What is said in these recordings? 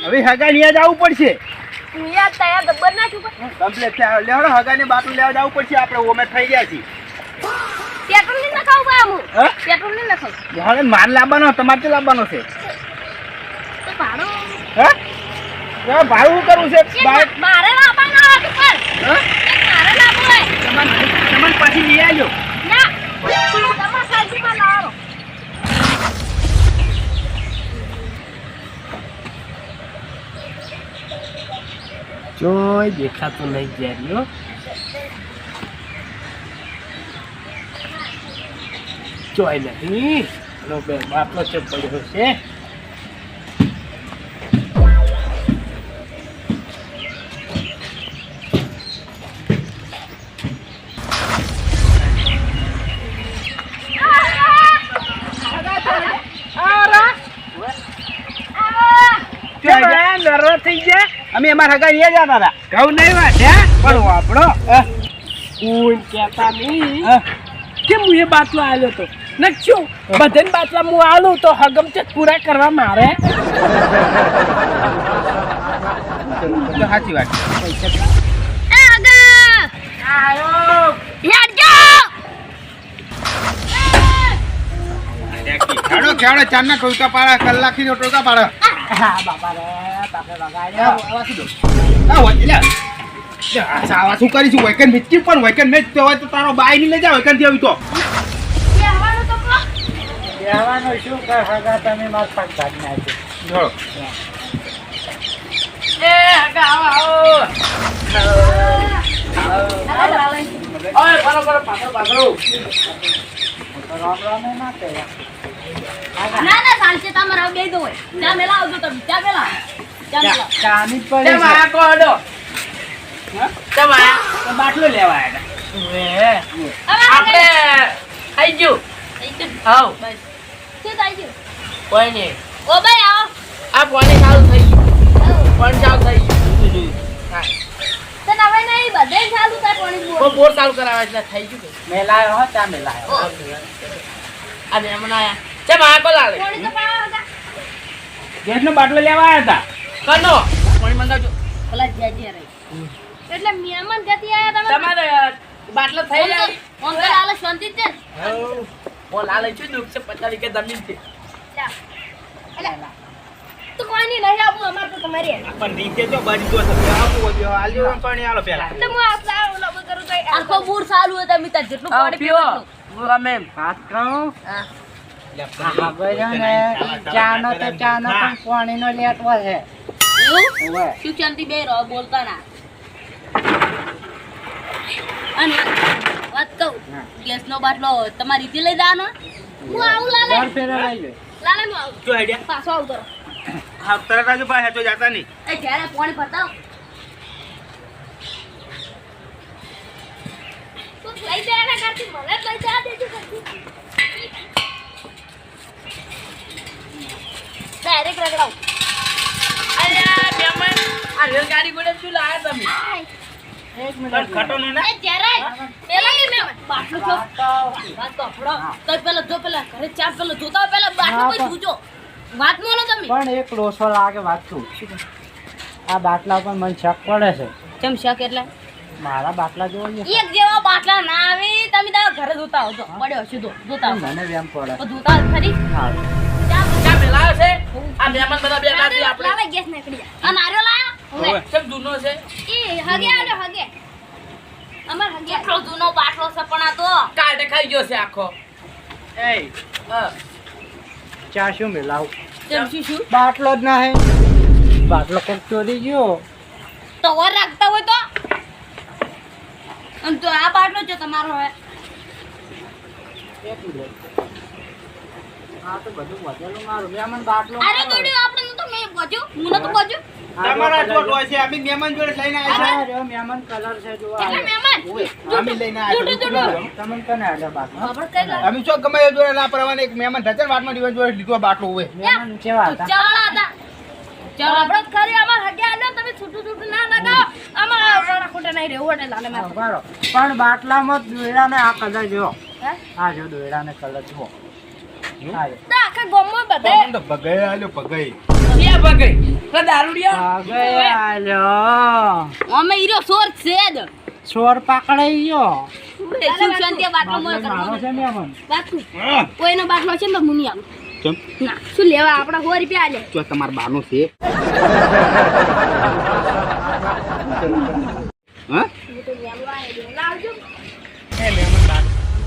હવે હગા નિયા જવું પડશે. નિયા તૈયાર દબર નાખ્યું કમ્પ્લીટ લેવડો હગાની બાટલું લેવા જવું પડશે. આપણે ઓમે થઈ ગયા છીએ. પેટ્રોલ ની નખાવ બામુ હા પેટ્રોલ ની નખાવ હવે માર લાવવાનો તમારે તો લાવવાનો છે. તો ભાડો હા ભાડું કરવું છે. મારે લાવવાનો હતો પણ હા મારે લાવવો હોય તમને પછી લઈ આવજો. ના તમારા સાઈડમાં લાવો જોઈ દેખાતું નહીં જ્યારનો જોઈ નહીં બાટલો છે પડ્યો છે. થઈ ગયા અમે અમારા હગા લઈ જતા હતા. કહું નહીં વાત હે પણ આપણો કોઈ કહેતા નહીં કેમ હું એ બાટલો આવેલો હતો નક્યું બધાને બાટલા હું આલું તો હગમ છે પૂરા કરવા મારે. સાચી વાત. ખેડો ચારના ટોલકા પાડે કલાકી નો ટોલકા પાડે. હા બાપા રે બાપે આવા શું કરીશું? વૈકન મીચી પણ વૈકન મેચ હોય તો તારો બાય ની લઈ જાવ. વૈકન થી આવી તો કહેવાનું શું કર હગા તમે માર પગ કાઢી નાખજો. જોડો એ હગા આવો ઓય બરોબર પાછળ રામ રામ ના કહેવા. ના ચાલશે તમારે બે દો હોય ત્યાં મેલા આવજો તમે ત્યાં મેલા ચાની પડી છે માયા કોડો તમારા તો બાટલો લેવા આવ્યા આપણે આઈ ગયો આવ બસ શું થઈ ગયું કોઈ નહીં ઓ ભાઈ આવો આ પાણી ચાલુ થઈ ગયું પાણી ચાલુ થઈ ગયું હા તો હવે નહીં બધે ચાલુ થાય પાણી ઓ બોર ચાલુ કરાવે એટલે થઈ ગયું મેલાયો હો ચા મેલાયો અને હમણાં આયા ચા માયા કો લાલે પાણી તો પાવા હતા ગેસનો બાટલો લેવા આવ્યા હતા. કનો પાણી મંગાવજો ભલા જ્યાજી રહી એટલે મહેમાન જતી આયા તમે તમારે બાટલો થઈ જાય અંકલ આલે શાંતિ જ છે ઓ લાલે છું દુખ છે 50 કે જમીન છે તો કોઈ નહીં લઈ આપું અમાર તો તમારી પણ નીચે તો બની ગયો છે. આપો જો આલ્યો પાણી આલો પેલા. એટલે હું આપલા ઓલો કરું તો આખો બૂર ચાલુ હતા મિતા જેટલું પાણી પીવો પીવો અમે વાત કહું ચાનો તો ચાનો પણ પાણીનો લેટવો છે. શું શાંતિ બે રહો બોલતા ના અને વાત કહું ગેસનો બાટલો તમારી રીતે લઈ જવાનો હું આવું લાલે દર ફેરે લઈ લે લાલે હું આવું જો આઈડિયા પાછો આવતો હા તરત જ ભાઈ તો જાતા નહીં. એ ઘરે પાણી ભરતા તું લઈ જાય ના કરતી મને લઈ જા દેજો કરતી ડાયરેક્ટ રગડાવ અલ્યા મહેમાન આ રેલગાડી ગોડે શું લાયા તમે એક મિનિટ ખટો નો ને એ જ્યારે પેલા કે મેં બાટલો જો વાત તો ફડો તો પેલા જો પેલા ઘરે ચા પેલો જોતા પેલા બાટલો કોઈ જોજો વાત મોનો તમે પણ એક લોસો લાગે વાત છું આ બાટલા પર મને શક પડે છે. કેમ શક એટલે મારા બાટલા જોઈએ એક જેવા બાટલા ના આવે તમે તારા ઘરે જોતા આવજો પડ્યો સીધો જોતા આવજો મને વેમ પડે તો જોતા ખરી હા ચા મેલાયો છે આ મહેમાન બધા બે કાઢી આપણે લાવે ગેસ નીકળી જાય આ નારિયો લાયો હવે કેમ જૂનો છે એ હગે આડો હગે અમાર હગે કેટલો જૂનો બાટલો છે પણ આ તો કાઢે ખાઈ ગયો છે આખો એ ચા શું મેલાવ કેમ શું બાટલો જ ના હે બાટલો કોક ચોરી ગયો તો ઓર રાખતા હોય તો અને તો આ બાટલો છે તમારો હવે એક મિનિટ આ તો બધું વધેલું મારું મહેમાન બાટલો અરે દોડ્યો આપણે તો મેં બોજ્યો હું નતો બોજ્યો તમારા જોડ હોય છે. અમે મહેમાન જોડે લઈને આવ્યા છે. મહેમાન કલર છે જો એટલે મહેમાન અમે લઈને આવ્યા છે. તમને કને આલે બાટલો ખબર કઈ લા અમે શું ગમે એ જોડે ના પરવાને એક મહેમાન ઢચર વાટમાં દીવા જોડે લીધો બાટલો હોય. મહેમાન કેવા હતા ચાલા હતા ચાલ આપણે ખરી અમાર હગે આલો તમે છૂટું છૂટું ના લગાવો અમાર રોડા ખોટા નહીં રહેવું એટલે લાલે માર બરો પણ બાટલામાં દોયડાને આ કલર જો હે આ જો દોયડાને કલર જો તો આખા ગામમાં બધે તો ભગાઈ આલ્યો ભગાઈ. ક્યાં ભગાઈ? તો દારૂડિયા અમે હીરો સોર છે જ ચોર પકડાઈ ગયો. શું શાંતિ બાટલો મોય મારો છે મેમન. બાટલો હા. કોઈનો બાટલો છે ને તો મુની આવ કેમ? ના શું લેવા આપડા 100 રૂપિયા આલે તો તમારા બાનો છે. હા? લાવજો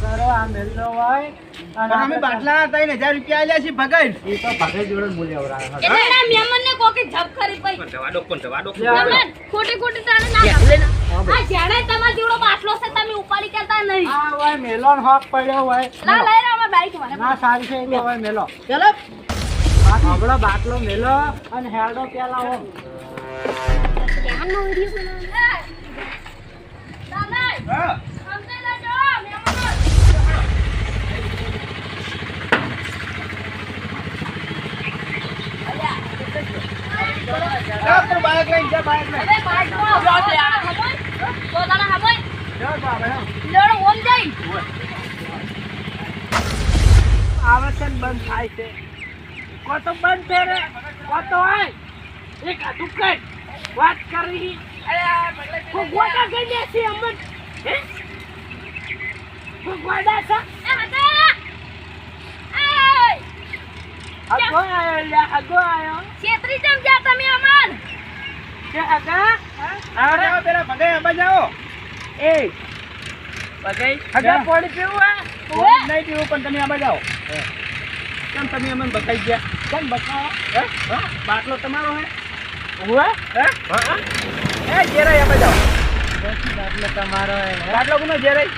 કરો આ મેલ્લો હોય પણ અમે બાટલા 3000 રૂપિયા આલ્યા છે ભગાઈ. એ તો ભગાઈ જોડે બોલ્યા વરાય. એટલે એના મેમનને કોકે જપ કરી પઈ પણ જવાડો. મેમન ખોટી તારે ના લાવ. આ જાણે તમાર જેવડો બાટલો છે તમે ઉપાડી કરતા નહીં આ હોય મેલોન હોક પડ્યો હોય. લા લઈ રે અમે બાઈક વાળા ના સારી છે એટલે હોય મેલો. ચલો આપણો બાટલો મેલો અને હેડો પેલા હો. ધ્યાનનો વિડિયો બનાવ દાદા હા. સમજે લેજો મેમન જા તો બાઈક લઈને જા બાઈક લઈને. હવે બાટલો તો દાડા હબોય જા બાબા. લેડો ઓમ જઈ આવે છે ને બંધ થાય છે. કો તો બંધ છે રે, કો તો આય. એક આટું કઈ વાત કરી. ગોડા ગઈ છે અમન. હે? ગોડા છે? એ હતા એ આગો આયો લે, આગો આયો. છેત્રી ચમ જા તમે અમન કે આગા? આવો જાઓ પેલા ભગાઈ અંબા જાઓ. એ બગાઈ આગા પાણી પીવું હે? નહીં પીવું પણ તમે અંબા જાઓ. કેમ તમે અમને બતાઈ ગયા? કેમ બતાવો? હે? હા? બાટલો તમારો હે? હુએ? હે? હા? એ જેરાઈ અંબા જાઓ. બાટલો તમારો હે. બાટલો કોનો જેરાઈ?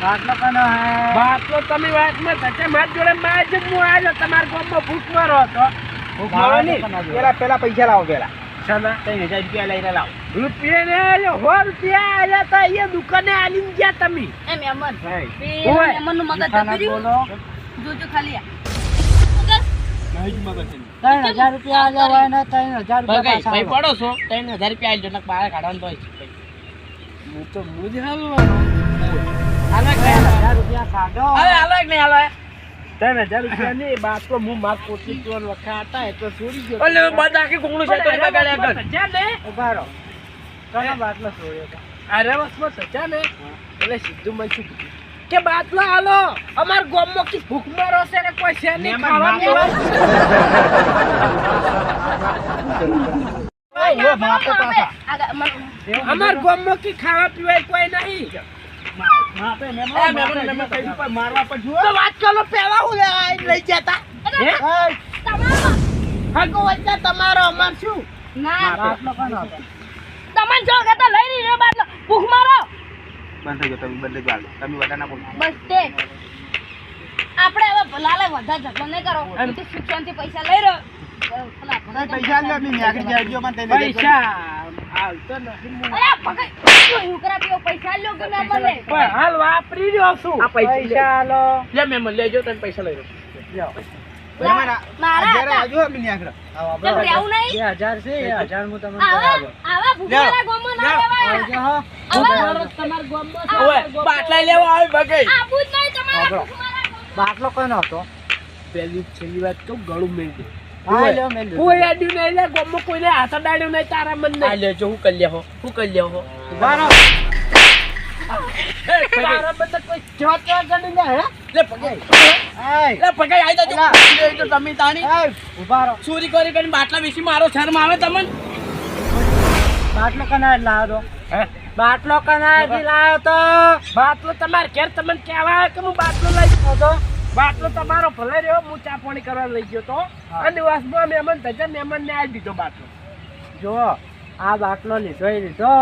બાટલો કનો હે. બાટલો તમે વાતમાં ધકે માર જોડે માર જ હું આવ્યો તમારા ગામમાં ભૂખ મારો હતો. મારો નહીં. પેલા પૈસા લાવો પેલા. ચાલો 3000 રૂપિયા લઈને લાવો. રૂપિયા ને આલ્યો 100 રૂપિયા આલ્યા તા એ દુકાને આલીને ગયા તમે. એ મેમન હે. ઓય. મેમન નું મગજ ખાના દબી બોલો. જોજો ખાલી આ નહીં જ મગજ છે. 3000 રૂપિયા આલ્યા હોય ને 3000 રૂપિયા પાછા આલો. પડો છો 3000 રૂપિયા આલજો ને બહાર કાઢવાનું તો હું તો મુજ હાલવાનો. હાલો કે 3000 રૂપિયા કાઢો. હાલો કે નહીં હાલો 3000 રૂપિયા ની બાટલો હું માર પોતી ચોર વખા હતા એટલે છોડી ગયો. ઓલે બધા કે કોણું છે તો બગાડ્યા કર. જા ને ઉભા રહો. કનો બાટલો છોડ્યો તો? અરે વસમાં સચા ને એટલે સીધું મને શું કીધું કે બાટલો હાલો અમાર ગામમાં કી ભૂખ મારો છે ને કોઈ છે નહીં ખાવા પીવા. ઓય માપો પાછા. અમાર ગામમાં કી ખાવા પીવા કોઈ નહીં. માપે મેમન કઈ ઉપર મારવા પર જુઓ. તો વાત કરો પેલા હું લઈ જતા હે હગો વચ્ચે તમારો અમાર શું ના બાટલો કનો હતો? તમને જો ગતા લઈ રહી રહ્યો બાટલો ભૂખ મારો બંધ થઈ ગયો તમે બંધ જ વાળો. તમે વધારે ના બોલો. બસ તે આપણે હવે ભલાલે વધારે ઝઘડો નહીં કરો શિક્ષણથી પૈસા લઈ રહ્યો પૈસા લે મી મેકડી જાડજો પણ 3000 પૈસા હાલતો નથી હું. અરે પકડ યુકરા પીઓ પૈસા લ્યો કે ના મળે પણ હાલ વાપરી રહ્યો છું આ પૈસા આલો. લે મેમન લેજો તમે પૈસા લઈ લો. મેમન મારા જરા હતા. આજો મી નેકડો. કેમ રહેવું નહીં 2000 છે એ 1000 હું તમને આવા બરાબર. આવા ભૂખારા ગોમો ના લેવાય આવજો હો. આવા તમાર ગામમાં ઓય બાટલા લેવા આવે બગઈ આબુ જ નહીં તમારા આવજો. ભૂખારા ગોમો. બાટલો કનો હતો? પેલી છેલ્લી વાત કહું ગળું મેલ દે હા લ્યો મેલ દીધો. કોઈ આડ્યું નહીં લે ગામમાં કોઈને હાથ અડાડ્યું નહીં તારા મન નહીં. આ લેજો હું કરી લ્યો હું કરી લ્યો હો ઉભા રહો. તારા બધા કોઈ જોત કરી ને હે લે પગાઈ એય, લે પગાઈ આઈ જજો એલા. તો તમે તાણી એય, ઉભા રહો. ચોરી કરી કરીને બાટલા વિશે મારો શરમ આવે તમને બાટલો કનાય લાવ્યો તો? હે બાટલો કનાયથી લાવ્યો તો? બાટલો તમારે ઘેર તમને કહેવાય કે હું બાટલો લઈ ગયો તો બાટલો તમારો ભલે રહ્યો હું ચા પાણી કરવા લઈ ગયો તો અને વાસમાં મહેમાન થતા મહેમાન ને આવી દીધો બાટલો જો આ બાટલો લીધો એ લીધો.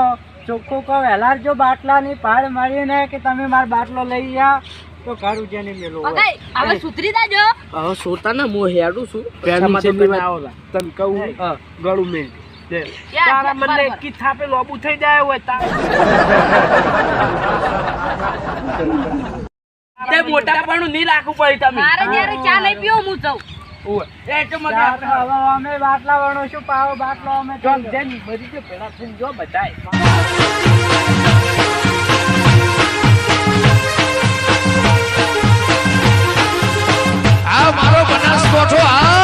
ચોખ્ખું કહો વહેલા જો બાટલાની પાડ મારીને કે તમે મારો બાટલો લઈ ગયા તો ઘર ઉજેની મેલો હોય. પકડ હવે સુધરી જાજો હવે સોતા ને હું હેડું છું પેલી છેલ્લી આવો તને કહું ગળું મેલ દે યાર, તારા મને બરાબર. કી થાપે લોબુ થઈ જાય હોય તે મોટા પણ નહીં રાખવું પડે તમે મારે જ્યારે ચા નહીં પીવો હું જાઉં ઓય એ તો મને હવે અમે બાટલા વણો શું પાવો બાટલો અમે જો થઈ ગયો. જેન બધી જો પેલા થઈને જો બધાય આ મારો બનાસકોઠો આ